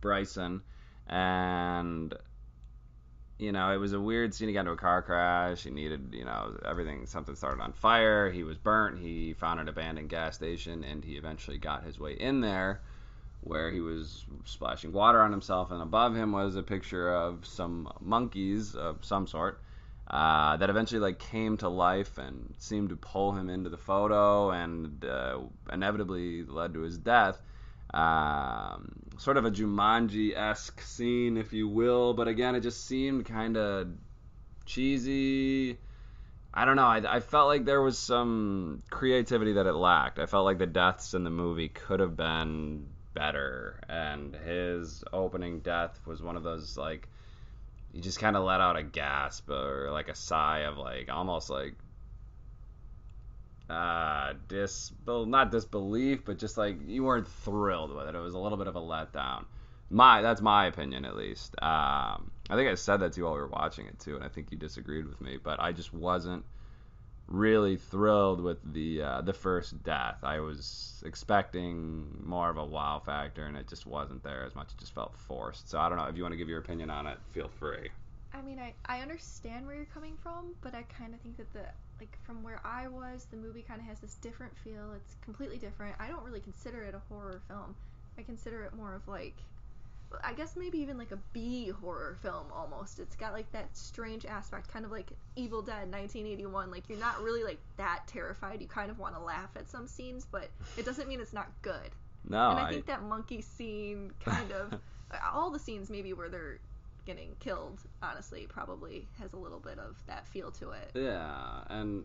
Bryson, and it was a weird scene. He got into a car crash. He needed, everything. Something started on fire. He was burnt. He found an abandoned gas station, and he eventually got his way in there, where he was splashing water on himself, and above him was a picture of some monkeys of some sort that eventually came to life and seemed to pull him into the photo, and inevitably led to his death. Sort of a Jumanji-esque scene, if you will, but again, it just seemed kind of cheesy. I don't know. I felt like there was some creativity that it lacked. I felt like the deaths in the movie could have been better, and his opening death was one of those, he just kind of let out a gasp or a sigh of almost not disbelief, but just you weren't thrilled with it. It was a little bit of a letdown. That's my opinion, at least. I think I said that to you while we were watching it too, and I think you disagreed with me. But I just wasn't really thrilled with the first death. I was expecting more of a wow factor, and it just wasn't there as much. It just felt forced. So I don't know. If you want to give your opinion on it, feel free. I mean, I understand where you're coming from, but I kind of think that from where I was, the movie kind of has this different feel. It's completely different. I don't really consider it a horror film. I consider it more of I guess maybe even a B horror film almost. It's got that strange aspect, kind of like Evil Dead 1981. You're not really that terrified. You kind of want to laugh at some scenes, but it doesn't mean it's not good. No, and I think that monkey scene kind of all the scenes maybe where they're getting killed, honestly, probably has a little bit of that feel to it. Yeah, and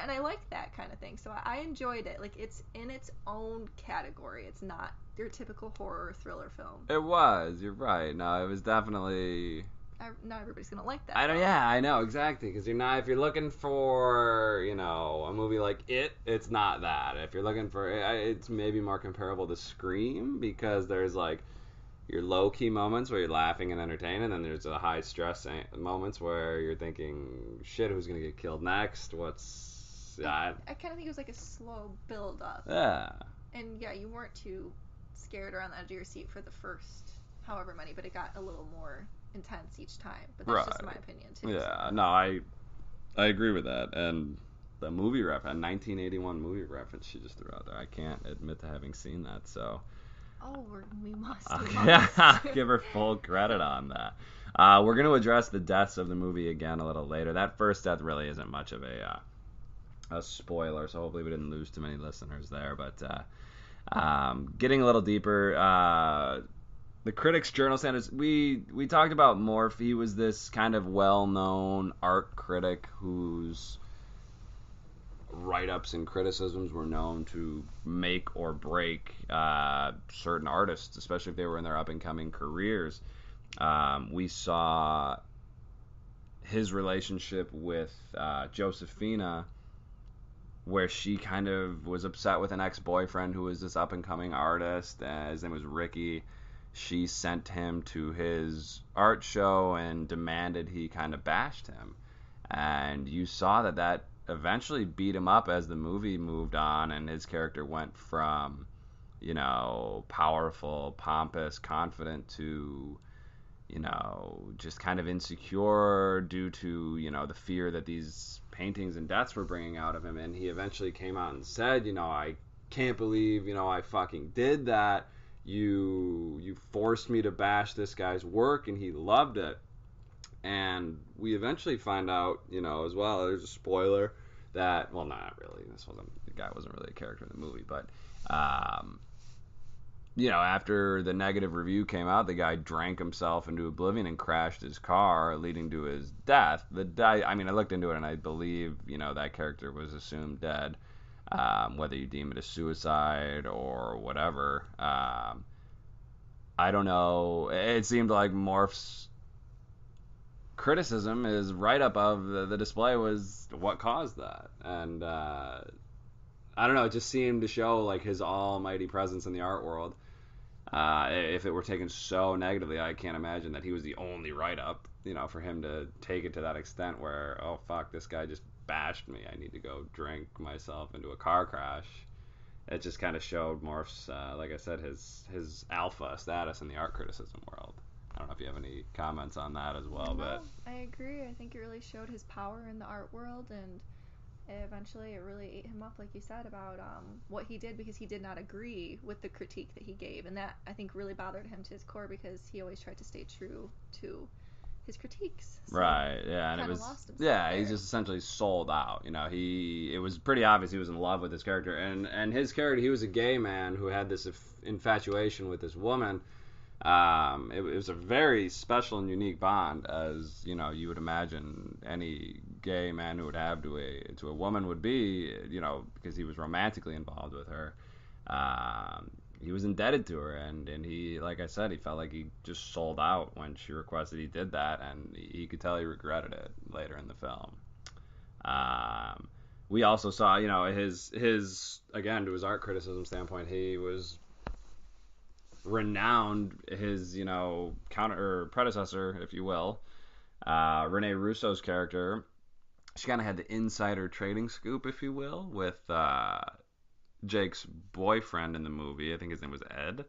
I like that kind of thing. So I enjoyed it. It's in its own category. It's not your typical horror thriller film. It was. You're right. No, it was definitely. Not everybody's gonna like that. Yeah, I know exactly. Because if you're looking for a movie like it's not that. If you're looking for it's maybe more comparable to Scream, because there's your low-key moments where you're laughing and entertained, and then there's the high-stress moments where you're thinking, shit, who's going to get killed next? What's... I kind of think it was a slow build-up. Yeah. And, yeah, you weren't too scared or on the edge of your seat for the first however many, but it got a little more intense each time. But that's just my opinion, too. Yeah, so. No, I agree with that. And the movie reference, a 1981 movie reference she just threw out there, I can't admit to having seen that, so... Oh, we must. Yeah, give her full credit on that. We're going to address the deaths of the movie again a little later. That first death really isn't much of a spoiler, so hopefully we didn't lose too many listeners there. But getting a little deeper, the Critics' Journal standards, we talked about Morph. He was this kind of well-known art critic whose write-ups and criticisms were known to make or break certain artists, especially if they were in their up-and-coming careers. We saw his relationship with Josephina, where she kind of was upset with an ex-boyfriend who was this up-and-coming artist. His name was Ricky. She sent him to his art show and demanded he kind of bashed him. And you saw that eventually beat him up as the movie moved on, and his character went from, powerful, pompous, confident to, just kind of insecure due to, the fear that these paintings and deaths were bringing out of him. And he eventually came out and said, I can't believe, I fucking did that. You forced me to bash this guy's work, and he loved it. And we eventually find out, as well, there's a spoiler that, well, not really. The guy wasn't really a character in the movie, but, after the negative review came out, the guy drank himself into oblivion and crashed his car, leading to his death. I looked into it, and I believe, that character was assumed dead, whether you deem it a suicide or whatever. I don't know. It seemed like Morph's criticism is right above the display was what caused that. And I don't know, it just seemed to show his almighty presence in the art world. If it were taken so negatively, I can't imagine that he was the only write-up, for him to take it to that extent where, oh fuck, this guy just bashed me, I need to go drink myself into a car crash it just kind of showed Morph's, like I said, his alpha status in the art criticism world. I don't know if you have any comments on that as well, but No, I agree. I think it really showed his power in the art world, and eventually it really ate him up, like you said, about what he did because he did not agree with the critique that he gave, and that I think really bothered him to his core because he always tried to stay true to his critiques. So right, yeah, and it kind of was, lost himself yeah, he there. just essentially sold out. It was pretty obvious he was in love with his character, and his character, he was a gay man who had this infatuation with this woman. It was a very special and unique bond, as you would imagine any gay man who would have to a woman would be, because he was romantically involved with her. He was indebted to her, and he, like I said, he felt like he just sold out when she requested he did that, and he could tell he regretted it later in the film. Um, we also saw, his again, to his art criticism standpoint, he was renowned, his counter or predecessor, if you will, Rene Russo's character. She kind of had the insider trading scoop, if you will, with Jake's boyfriend in the movie. I think his name was Ed.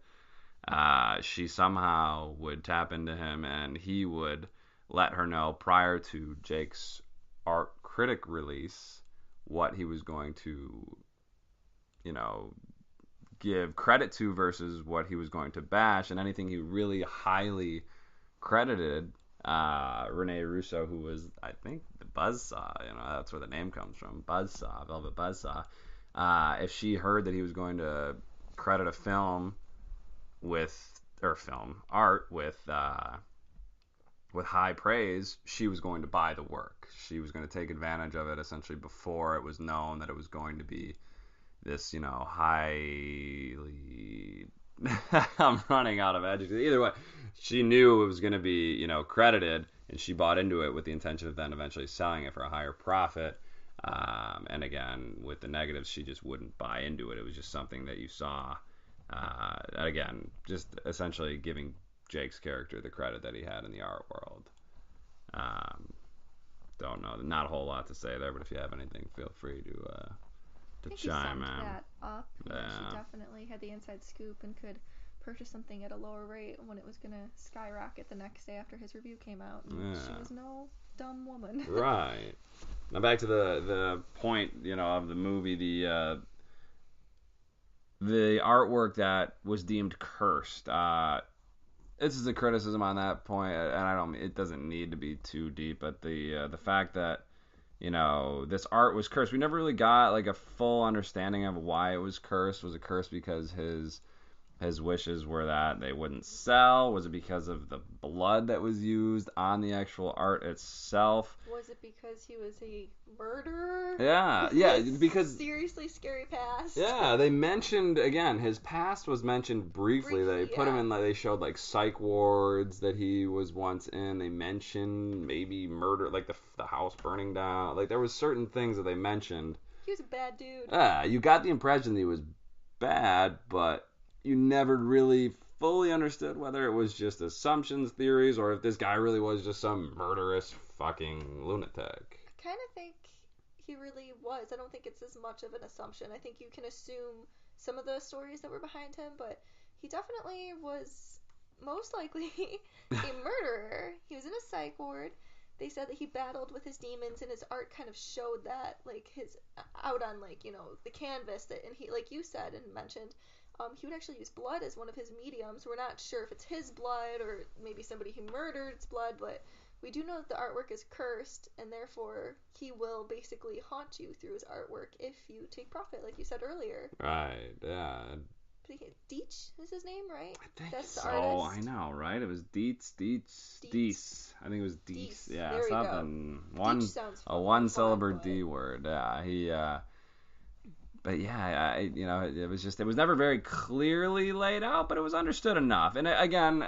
She somehow would tap into him, and he would let her know prior to Jake's art critic release what he was going to, you know, give credit to versus what he was going to bash, and anything he really highly credited Rene Russo, who was, I think, the Buzzsaw, that's where the name comes from, Buzzsaw, Velvet Buzzsaw. If she heard that he was going to credit a film film art with high praise, she was going to buy the work. She was going to take advantage of it essentially before it was known that it was going to be this, highly. I'm running out of adjectives. Either way, she knew it was going to be, credited, and she bought into it with the intention of then eventually selling it for a higher profit. And again, with the negatives, she just wouldn't buy into it. It was just something that you saw. Again, just essentially giving Jake's character the credit that he had in the art world. Don't know. Not a whole lot to say there, but if you have anything, feel free to I think he chime summed in. that up. Yeah. She definitely had the inside scoop and could purchase something at a lower rate when it was going to skyrocket the next day after his review came out. And she was no dumb woman. Right. Now back to the point, of the movie, the artwork that was deemed cursed. This is a criticism on that point, and it doesn't need to be too deep, but the fact that this art was cursed. We never really got like a full understanding of why it was cursed. Was it cursed because his wishes were that they wouldn't sell? Was it because of the blood that was used on the actual art itself? Was it because he was a murderer? Yeah, because seriously scary past. Yeah, they mentioned again his past was mentioned briefly. They put him in, like, they showed like psych wards that he was once in. They mentioned maybe murder, like the house burning down. Like there was certain things that they mentioned. He was a bad dude. Yeah, you got the impression that he was bad, but you never really fully understood whether it was just assumptions, theories, or if this guy really was just some murderous fucking lunatic. I kind of think he really was. I don't think it's as much of an assumption. I think you can assume some of the stories that were behind him, but he definitely was most likely a murderer. He was in a psych ward. They said that he battled with his demons, and his art kind of showed that, like, his out on, like, the canvas. That, and he, like you said and mentioned, he would actually use blood as one of his mediums. We're not sure if it's his blood or maybe somebody he murdered's blood, but we do know that the artwork is cursed, and therefore he will basically haunt you through his artwork if you take profit, like you said earlier. Right, yeah. Deitch is his name, right? I think That's the so. artist. I know, right? It was Dietz. I think it was Dietz. Yeah, there something. A one syllable D word. Yeah, he. But yeah, it was never very clearly laid out, but it was understood enough. And again,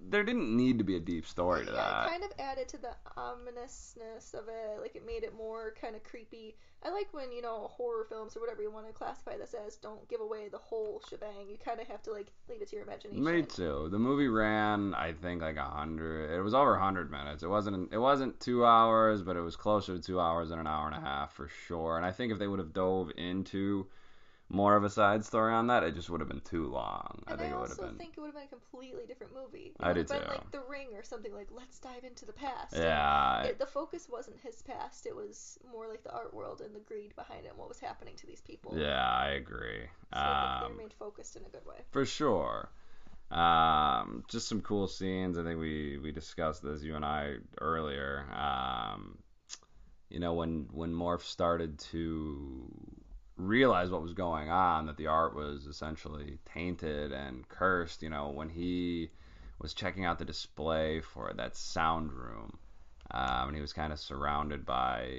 there didn't need to be a deep story to that. It kind of added to the ominousness of it. Like, it made it more kind of creepy. I like when, horror films or whatever you want to classify this as don't give away the whole shebang. You kind of have to, like, leave it to your imagination. Me too. The movie ran, I think, like 100. It was over 100 minutes. It wasn't 2 hours, but it was closer to 2 hours and an hour and a half for sure. And I think if they would have dove into more of a side story on that, it just would have been too long. I And think I it would have also been. think it would have been a completely different movie. It I would do have been too. like The Ring or something like, let's dive into the past. Yeah. The focus wasn't his past. It was more like the art world and the greed behind it and what was happening to these people. Yeah, I agree. So I think they remained focused in a good way. For sure. Just some cool scenes. I think we discussed this, you and I, earlier. When Morph started to realize what was going on, that the art was essentially tainted and cursed, when he was checking out the display for that sound room, and he was kind of surrounded by,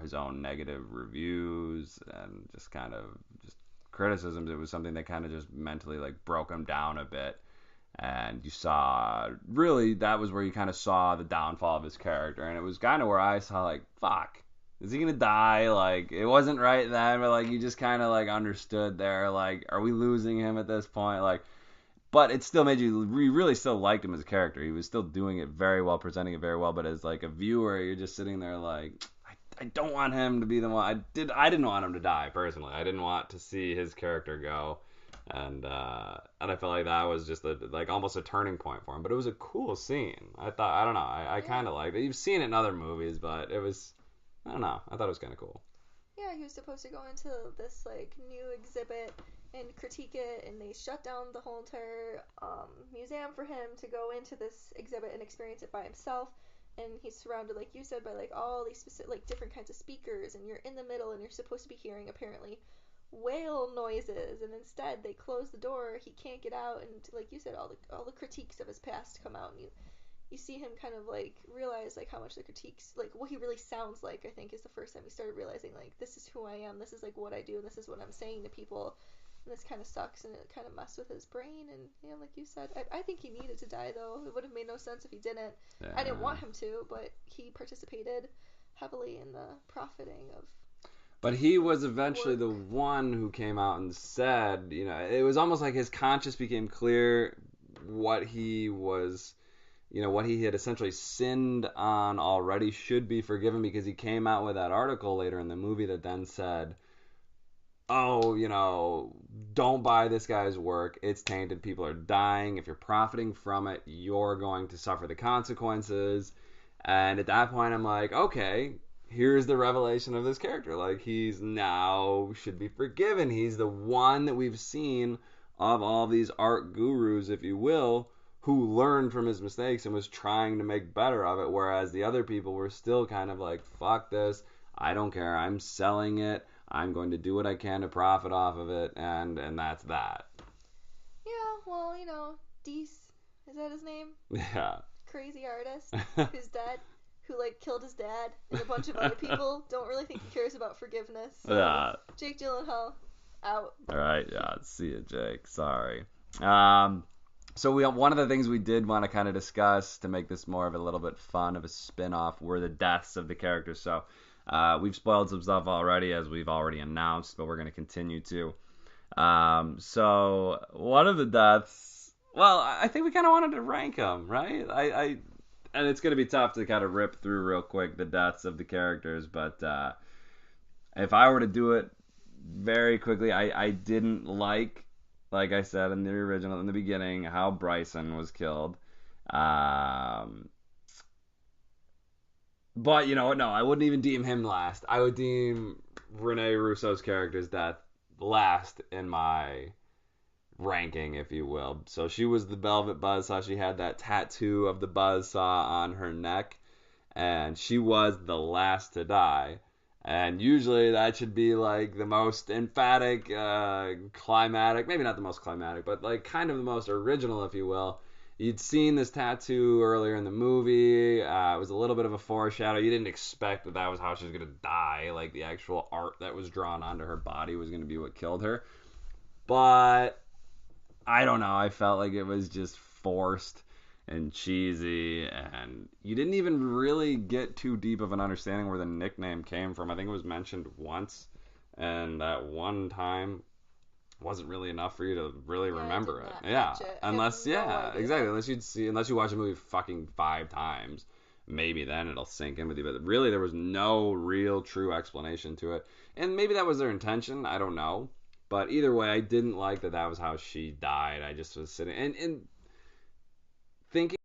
his own negative reviews and just kind of just criticisms. It was something that kind of just mentally like broke him down a bit. And you saw, really, that was where you kind of saw the downfall of his character. And it was kind of where I saw, like, fuck, is he going to die? Like, it wasn't right then, but, like, you just kind of, like, understood there, like, are we losing him at this point? Like, but it still made you really still liked him as a character. He was still doing it very well, presenting it very well. But as, like, a viewer, you're just sitting there, like, I don't want him to be the one. I didn't want him to die, personally. I didn't want to see his character go. And I felt like that was just almost a turning point for him. But it was a cool scene. I don't know, I kind of liked it. You've seen it in other movies, but it was, I don't know, I thought it was kind of cool. Yeah, he was supposed to go into this like new exhibit and critique it, and they shut down the whole entire museum for him to go into this exhibit and experience it by himself. And he's surrounded, like you said, by like all these specific, like different kinds of speakers, and you're in the middle, and you're supposed to be hearing apparently whale noises, and instead they close the door. He can't get out, and like you said, all the critiques of his past come out, and you see him kind of like realize like how much the critiques, like what he really sounds like. I think is the first time he started realizing like, this is who I am, this is like what I do, and this is what I'm saying to people, and this kind of sucks, and it kind of messed with his brain. And like you said, I think he needed to die, though. It would have made no sense if he didn't. Yeah. I didn't want him to, but he participated heavily in the profiting of. But he was eventually the one who came out and said, it was almost like his conscience became clear, what he was, what he had essentially sinned on already should be forgiven, because he came out with that article later in the movie that then said, oh, don't buy this guy's work. It's tainted. People are dying. If you're profiting from it, you're going to suffer the consequences. And at that point, I'm like, okay, here's the revelation of this character. Like, he's now should be forgiven. He's the one that we've seen of all these art gurus, if you will, who learned from his mistakes and was trying to make better of it, whereas the other people were still kind of like, fuck this, I don't care, I'm selling it, I'm going to do what I can to profit off of it, and that's that. Yeah, well, Deese, is that his name? Yeah. Crazy artist who's dead, who like killed his dad, and a bunch of other people don't really think he cares about forgiveness. So Yeah. Jake Gyllenhaal, out. All right, yeah, see you, Jake. Sorry. So one of the things we did want to kind of discuss to make this more of a little bit fun of a spin-off were the deaths of the characters. So we've spoiled some stuff already, as we've already announced, but we're going to continue to. So one of the deaths, well, I think we kind of wanted to rank them, right? And it's going to be tough to kind of rip through real quick the deaths of the characters, but if I were to do it very quickly, I didn't like I said in the original, in the beginning, how Bryson was killed. But you know what? No, I wouldn't even deem him last. I would deem Rene Russo's character's death last in my ranking, if you will. So she was the Velvet Buzzsaw. She had that tattoo of the Buzzsaw on her neck, and she was the last to die. And usually that should be like the most emphatic, climatic, maybe not the most climatic, but like kind of the most original, if you will. You'd seen this tattoo earlier in the movie. It was a little bit of a foreshadow. You didn't expect that was how she was going to die. Like the actual art that was drawn onto her body was going to be what killed her. But I don't know. I felt like it was just forced and cheesy, and you didn't even really get too deep of an understanding where the nickname came from. I think it was mentioned once, and that one time wasn't really enough for you to really remember it. Yeah, unless exactly. Unless you watch a movie fucking 5 times, maybe then it'll sink in with you. But really, there was no real true explanation to it, and maybe that was their intention. I don't know. But either way, I didn't like that was how she died. I just was sitting and thinking